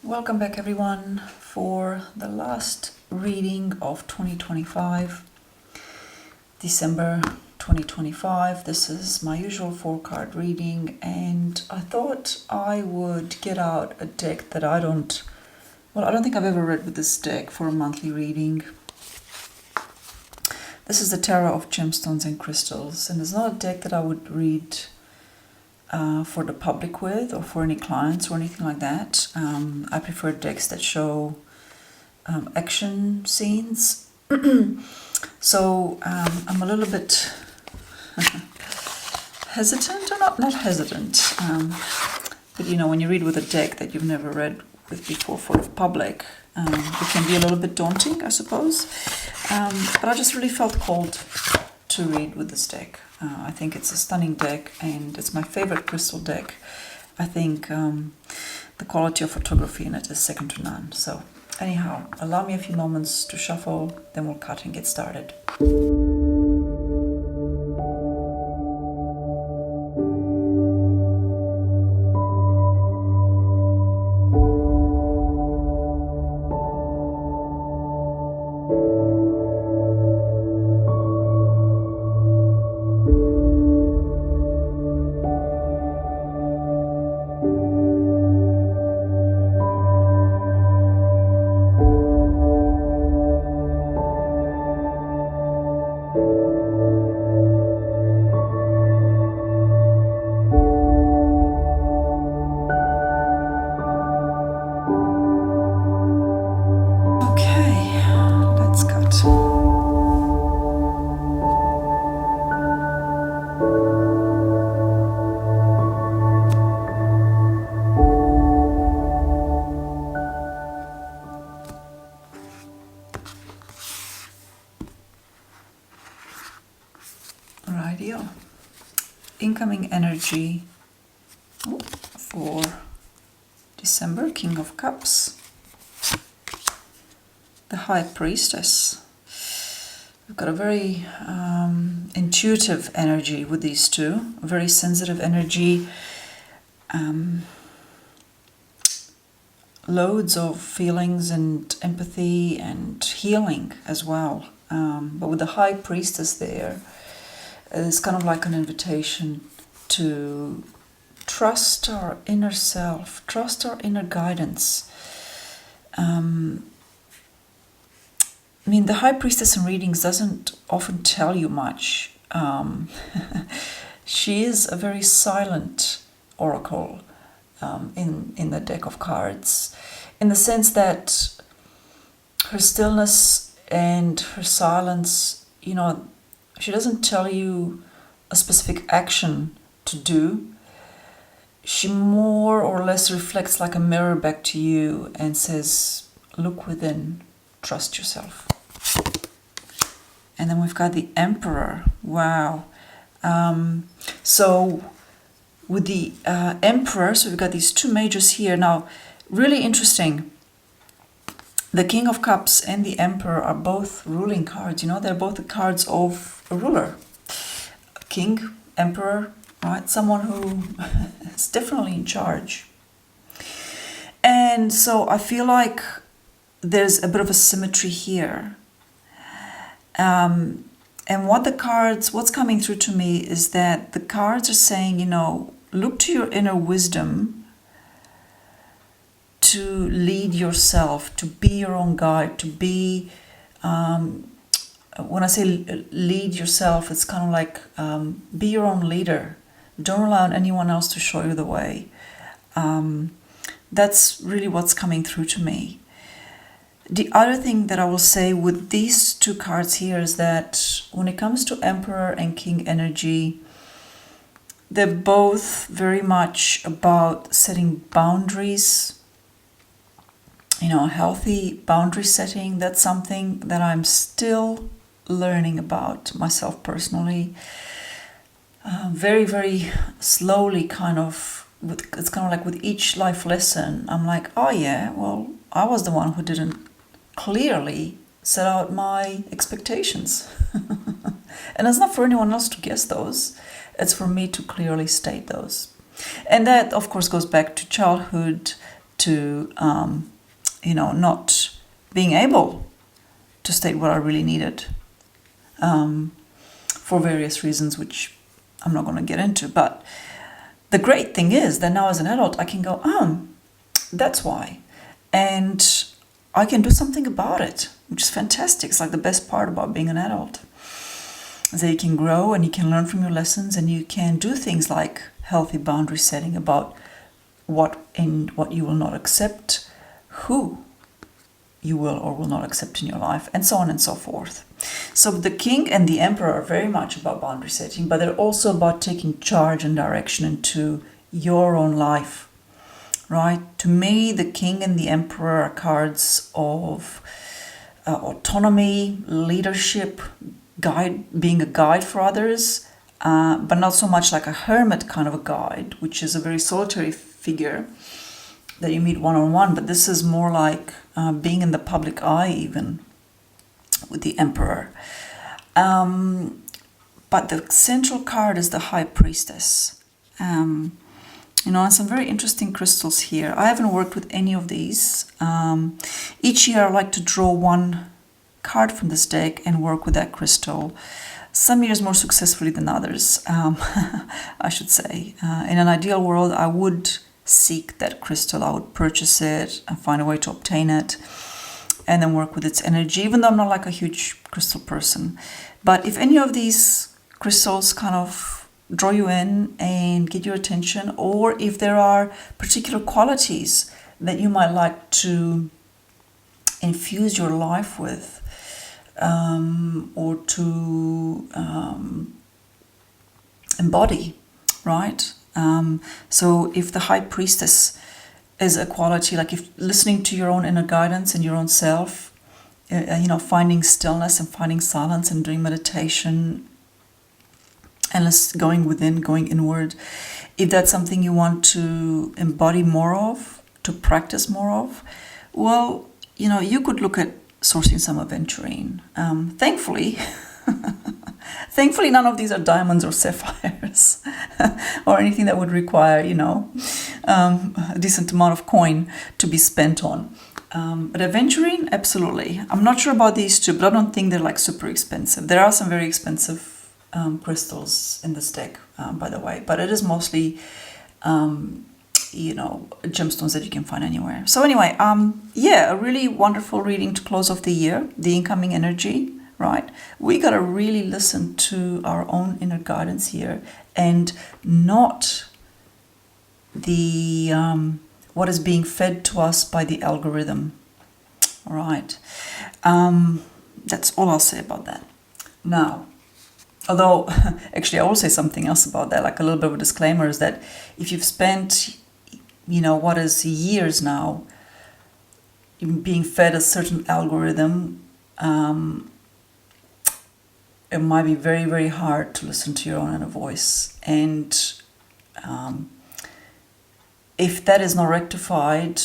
Welcome back everyone for the last reading of 2025, December 2025. This is my usual 4-card reading, and I thought I would get out a deck that I don't think I've ever read with this deck for a monthly reading. This is the Tarot of Gemstones and Crystals, and it's not a deck that I would read for the public with, or for any clients or anything like that. I prefer decks that show action scenes. So I'm a little bit hesitant, or not hesitant, but you know, when you read with a deck that you've never read with before for the public, it can be a little bit daunting, I suppose. But I just really felt called to read with this deck. I think it's a stunning deck, and it's my favorite crystal deck. I think the quality of photography in it is second to none. So anyhow, allow me a few moments to shuffle, then we'll cut and get started. Rightio. Incoming energy for December, King of Cups, the High Priestess. We've got a very intuitive energy with these two, a very sensitive energy, loads of feelings and empathy and healing as well. But with the High Priestess there, it's kind of like an invitation to trust our inner self, trust our inner guidance. I mean, the High Priestess in readings doesn't often tell you much. She is a very silent oracle in the deck of cards, in the sense that her stillness and her silence, you know, she doesn't tell you a specific action to do. She more or less reflects like a mirror back to you and says, look within, trust yourself. And then we've got the Emperor. Wow. So with the Emperor, so we've got these two majors here. Now, really interesting. The King of Cups and the Emperor are both ruling cards. You know, they're both the cards of a ruler. King, Emperor, right? Someone who is definitely in charge. And so I feel like there's a bit of a symmetry here. And what's coming through to me is that the cards are saying, you know, look to your inner wisdom to lead yourself, to be your own guide, to be, when I say lead yourself, it's kind of like be your own leader. Don't rely on anyone else to show you the way. That's really what's coming through to me. The other thing that I will say with these two cards here is that when it comes to Emperor and King energy, they're both very much about setting boundaries. You know, healthy boundary setting. That's something that I'm still learning about myself personally. Very, very slowly, kind of. It's kind of like with each life lesson, I'm like, oh yeah, well, I was the one who didn't clearly set out my expectations. And it's not for anyone else to guess those. It's for me to clearly state those. And that, of course, goes back to childhood, to, not being able to state what I really needed, for various reasons, which I'm not going to get into. But the great thing is that now as an adult, I can go, that's why. And I can do something about it, which is fantastic. It's like the best part about being an adult. Is that you can grow and you can learn from your lessons, and you can do things like healthy boundary setting about what you will not accept, who you will or will not accept in your life, and so on and so forth. So the king and the emperor are very much about boundary setting, but they're also about taking charge and direction into your own life, right? To me, the king and the emperor are cards of autonomy, leadership, being a guide for others, but not so much like a hermit kind of a guide, which is a very solitary figure that you meet one-on-one, but this is more like being in the public eye even with the emperor. But the central card is the high priestess. And some very interesting crystals here. I haven't worked with any of these. Each year I like to draw one card from this deck and work with that crystal. Some years more successfully than others, I should say. In an ideal world, I would seek that crystal. I would purchase it and find a way to obtain it and then work with its energy, even though I'm not like a huge crystal person. But if any of these crystals kind of draw you in and get your attention, or if there are particular qualities that you might like to infuse your life with, or to embody, right? So if the high priestess is a quality, like if listening to your own inner guidance and your own self, finding stillness and finding silence and doing meditation and going within, going inward, if that's something you want to embody more of, to practice more of, well, you could look at sourcing some aventurine. Thankfully, none of these are diamonds or sapphires or anything that would require, a decent amount of coin to be spent on. But aventurine, absolutely. I'm not sure about these two, but I don't think they're like super expensive. There are some very expensive crystals in this deck, by the way, but it is mostly, gemstones that you can find anywhere. So anyway, a really wonderful reading to close off the year, the incoming energy. Right, we got to really listen to our own inner guidance here, and not the what is being fed to us by the algorithm. All right, that's all I'll say about that. Now, although actually I will say something else about that, like a little bit of a disclaimer, is that if you've spent, what is years now being fed a certain algorithm, it might be very, very hard to listen to your own inner voice. And if that is not rectified,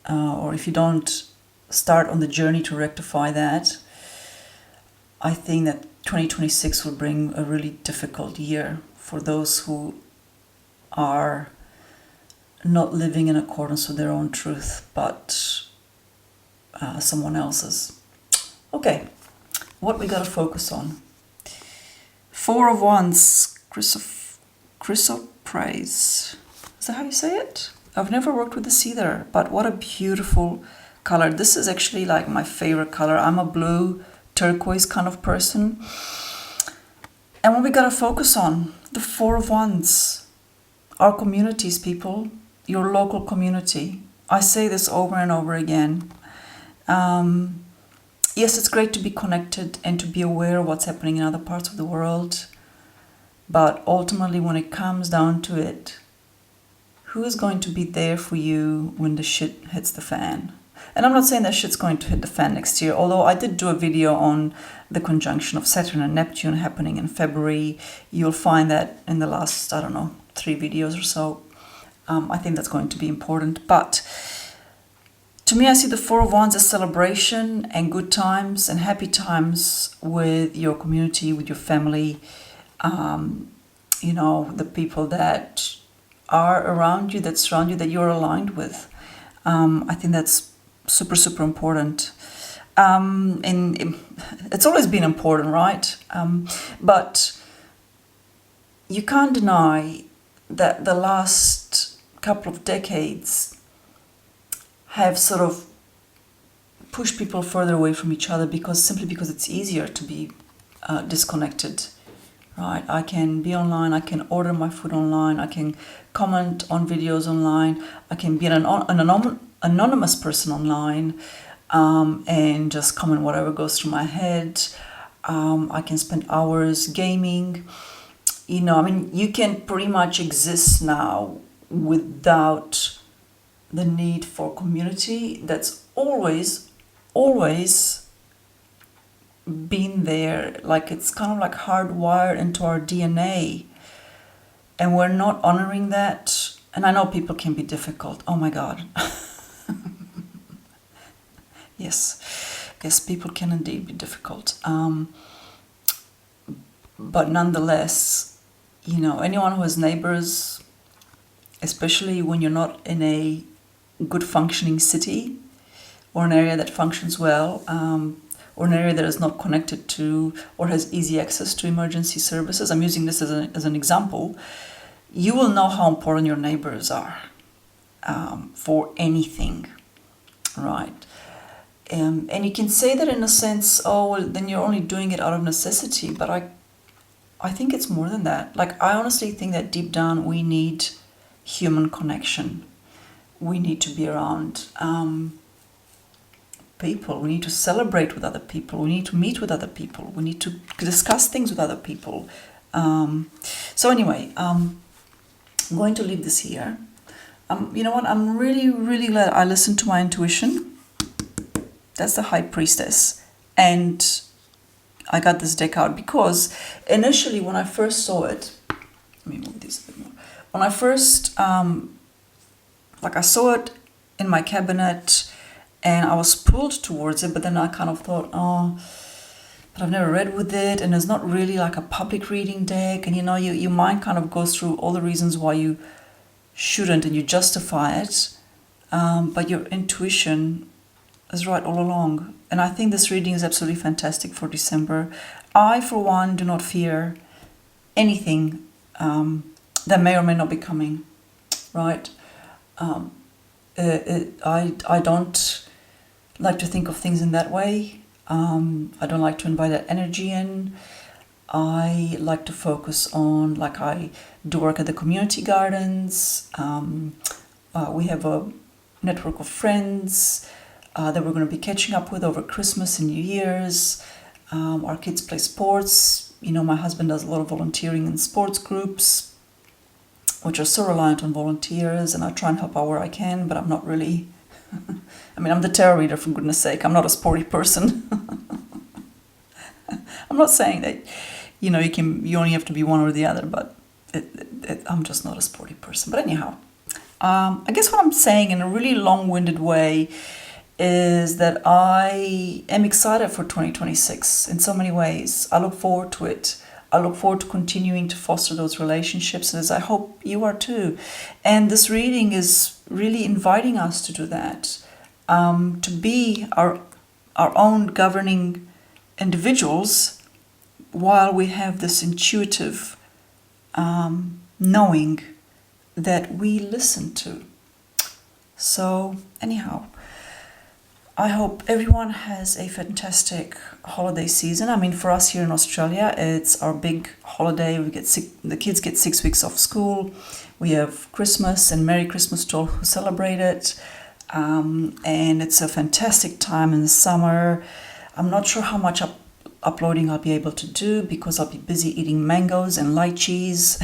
or if you don't start on the journey to rectify that, I think that 2026 will bring a really difficult year for those who are not living in accordance with their own truth, but someone else's. Okay. What we gotta focus on. Four of Wands, chrysoprase. Is that how you say it? I've never worked with this either, but what a beautiful color. This is actually like my favorite color. I'm a blue turquoise kind of person. And what we gotta focus on, the Four of Wands. Our communities, people, your local community. I say this over and over again. Yes, it's great to be connected and to be aware of what's happening in other parts of the world. But ultimately, when it comes down to it, who is going to be there for you when the shit hits the fan? And I'm not saying that shit's going to hit the fan next year, although I did do a video on the conjunction of Saturn and Neptune happening in February. You'll find that in the last, 3 videos or so. I think that's going to be important. But to me, I see the Four of Wands as celebration and good times and happy times with your community, with your family, the people that are around you, that surround you, that you're aligned with. I think that's super, super important. And it's always been important, right? But you can't deny that the last couple of decades have sort of pushed people further away from each other simply because it's easier to be disconnected, right? I can be online, I can order my food online, I can comment on videos online, I can be an anonymous person online, and just comment whatever goes through my head. I can spend hours gaming. You can pretty much exist now without the need for community that's always been there. Like, it's kind of like hardwired into our DNA, and we're not honoring that. And I know people can be difficult. Oh my God. Yes, people can indeed be difficult. But nonetheless, anyone who has neighbors, especially when you're not in a good functioning city or an area that functions well, or an area that is not connected to or has easy access to emergency services, I'm using this as an example, you will know how important your neighbors are for anything, right? And you can say that in a sense, oh, well, then you're only doing it out of necessity, but I think it's more than that. Like, I honestly think that deep down we need human connection. We need to be around people. We need to celebrate with other people. We need to meet with other people. We need to discuss things with other people. So anyway, I'm going to leave this here. You know what? I'm really, really glad I listened to my intuition. That's the High Priestess. And I got this deck out because initially when I first saw it, let me move this a bit more. When I first, I saw it in my cabinet and I was pulled towards it, but then I kind of thought, oh, but I've never read with it, and it's not really like a public reading deck, and your mind kind of goes through all the reasons why you shouldn't, and you justify it, but your intuition is right all along. And I think this reading is absolutely fantastic for December. I, for one, do not fear anything that may or may not be coming, right? I don't like to think of things in that way. I don't like to invite that energy in. I like to focus on, like, I do work at the community gardens. We have a network of friends that we're going to be catching up with over Christmas and New Year's. Our kids play sports. My husband does a lot of volunteering in sports groups, which are so reliant on volunteers, and I try and help out where I can, but I'm not really... I'm the tarot reader, for goodness sake. I'm not a sporty person. I'm not saying that, you only have to be one or the other, but I'm just not a sporty person. But anyhow, I guess what I'm saying in a really long-winded way is that I am excited for 2026 in so many ways. I look forward to it. I look forward to continuing to foster those relationships, as I hope you are too. And this reading is really inviting us to do that, to be our own governing individuals, while we have this intuitive knowing that we listen to. So anyhow, I hope everyone has a fantastic holiday season. For us here in Australia, it's our big holiday. The kids get 6 weeks off school. We have Christmas, and Merry Christmas to all who celebrate it. And it's a fantastic time in the summer. I'm not sure how much uploading I'll be able to do, because I'll be busy eating mangoes and lychees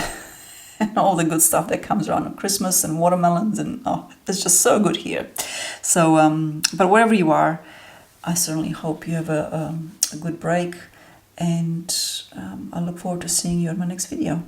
and all the good stuff that comes around at Christmas, and watermelons, and it's just so good here. So, but wherever you are, I certainly hope you have a good break, and I look forward to seeing you in my next video.